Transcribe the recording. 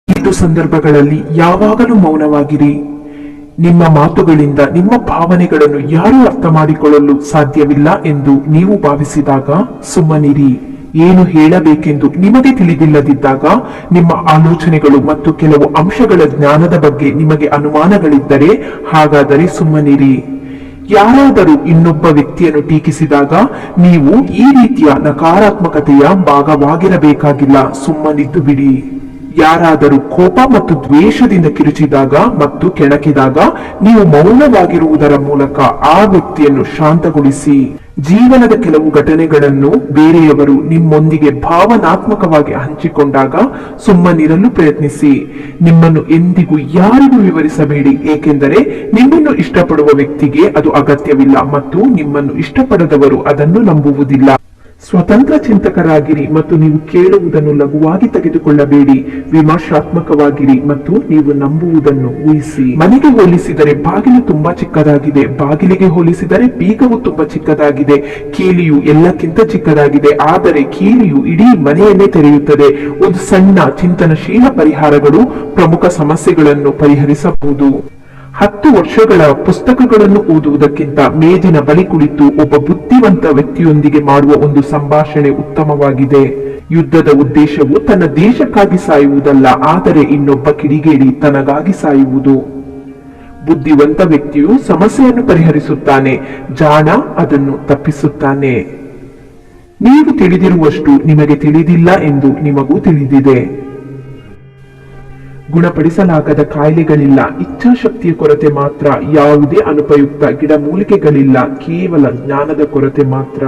5 ಸಂದರ್ಭಗಳಲ್ಲಿ ಯಾವಾಗಲೂ ಮೌನವಾಗಿರಿ. ನಿಮ್ಮ ಮಾತುಗಳಿಂದ ನಿಮ್ಮ ಭಾವನೆಗಳನ್ನು ಯಾರೂ ಅರ್ಥ ಮಾಡಿಕೊಳ್ಳಲು ಸಾಧ್ಯವಿಲ್ಲ ಎಂದು ನೀವು ಭಾವಿಸಿದಾಗ ಸುಮ್ಮನಿರಿ. ಏನು ಹೇಳಬೇಕೆಂದು ನಿಮಗೆ ತಿಳಿದಿಲ್ಲದಿದ್ದಾಗ, ನಿಮ್ಮ ಆಲೋಚನೆಗಳು ಮತ್ತು ಕೆಲವು ಅಂಶಗಳ ಜ್ಞಾನದ ಬಗ್ಗೆ ನಿಮಗೆ ಅನುಮಾನಗಳಿದ್ದರೆ ಹಾಗಾದರೆ ಸುಮ್ಮನಿರಿ. ಯಾರಾದರೂ ಇನ್ನೊಬ್ಬ ವ್ಯಕ್ತಿಯನ್ನು ಟೀಕಿಸಿದಾಗ ನೀವು ಈ ರೀತಿಯ ನಕಾರಾತ್ಮಕತೆಯ ಭಾಗವಾಗಿರಬೇಕಾಗಿಲ್ಲ, ಸುಮ್ಮನಿದ್ದು ಬಿಡಿ. ಯಾರಾದರೂ ಕೋಪ ಮತ್ತು ದ್ವೇಷದಿಂದ ಕಿರುಚಿದಾಗ ಮತ್ತು ಕೆಣಕಿದಾಗ ನೀವು ಮೌನವಾಗಿರುವುದರ ಮೂಲಕ ಆ ವ್ಯಕ್ತಿಯನ್ನು ಶಾಂತಗೊಳಿಸಿ. ಜೀವನದ ಕೆಲವು ಘಟನೆಗಳನ್ನು ಬೇರೆಯವರು ನಿಮ್ಮೊಂದಿಗೆ ಭಾವನಾತ್ಮಕವಾಗಿ ಹಂಚಿಕೊಂಡಾಗ ಸುಮ್ಮನಿರಲು ಪ್ರಯತ್ನಿಸಿ. ನಿಮ್ಮನ್ನು ಎಂದಿಗೂ ಯಾರಿಗೂ ವಿವರಿಸಬೇಡಿ, ಏಕೆಂದರೆ ನಿಮ್ಮನ್ನು ಇಷ್ಟಪಡುವ ವ್ಯಕ್ತಿಗೆ ಅದು ಅಗತ್ಯವಿಲ್ಲ ಮತ್ತು ನಿಮ್ಮನ್ನು ಇಷ್ಟಪಡದವರು ಅದನ್ನು ನಂಬುವುದಿಲ್ಲ. ಸ್ವತಂತ್ರ ಚಿಂತಕರಾಗಿರಿ ಮತ್ತು ನೀವು ಕೇಳುವುದನ್ನು ಲಘುವಾಗಿ ತೆಗೆದುಕೊಳ್ಳಬೇಡಿ. ವಿಮರ್ಶಾತ್ಮಕವಾಗಿರಿ ಮತ್ತು ನೀವು ನಂಬುವುದನ್ನು ಊಹಿಸಿ. ಮನೆಗೆ ಹೋಲಿಸಿದರೆ ಬಾಗಿಲು ತುಂಬಾ ಚಿಕ್ಕದಾಗಿದೆ, ಬಾಗಿಲಿಗೆ ಹೋಲಿಸಿದರೆ ಬೀಗವು ತುಂಬಾ ಚಿಕ್ಕದಾಗಿದೆ. ಕೀಲಿಯು ಎಲ್ಲಕ್ಕಿಂತ ಚಿಕ್ಕದಾಗಿದೆ, ಆದರೆ ಕೀಲಿಯು ಇಡೀ ಮನೆಯನ್ನೇ ತೆರೆಯುತ್ತದೆ. ಒಂದು ಸಣ್ಣ ಚಿಂತನಶೀಲ ಪರಿಹಾರಗಳು ಪ್ರಮುಖ ಸಮಸ್ಯೆಗಳನ್ನು ಪರಿಹರಿಸಬಹುದು. 10 ವರ್ಷಗಳ ಪುಸ್ತಕಗಳನ್ನು ಓದುವುದಕ್ಕಿಂತ ಮೇಜಿನ ಬಳಿ ಕುಳಿತು ಒಬ್ಬ ಬುದ್ಧಿವಂತ ವ್ಯಕ್ತಿಯೊಂದಿಗೆ ಮಾಡುವ ಒಂದು ಸಂಭಾಷಣೆ ಉತ್ತಮವಾಗಿದೆ. ಯುದ್ಧದ ಉದ್ದೇಶವು ತನ್ನ ದೇಶಕ್ಕಾಗಿ ಸಾಯುವುದಲ್ಲ, ಆದರೆ ಇನ್ನೊಬ್ಬ ಕಿಡಿಗೇಡಿ ತನಗಾಗಿ ಸಾಯುವುದು. ಬುದ್ಧಿವಂತ ವ್ಯಕ್ತಿಯು ಸಮಸ್ಯೆಯನ್ನು ಪರಿಹರಿಸುತ್ತಾನೆ, ಜಾಣ ಅದನ್ನು ತಪ್ಪಿಸುತ್ತಾನೆ. ನೀವು ತಿಳಿದಿರುವಷ್ಟು ನಿಮಗೆ ತಿಳಿದಿಲ್ಲ ಎಂದು ನಿಮಗೂ ತಿಳಿದಿದೆ. ಗುಣಪಡಿಸಲಾಗದ ಕಾಯಿಲೆಗಳಿಲ್ಲ, ಇಚ್ಛಾಶಕ್ತಿಯ ಕೊರತೆ ಮಾತ್ರ. ಯಾವುದೇ ಅನುಪಯುಕ್ತ ಗಿಡಮೂಲಿಕೆಗಳಿಲ್ಲ, ಕೇವಲ ಜ್ಞಾನದ ಕೊರತೆ ಮಾತ್ರ.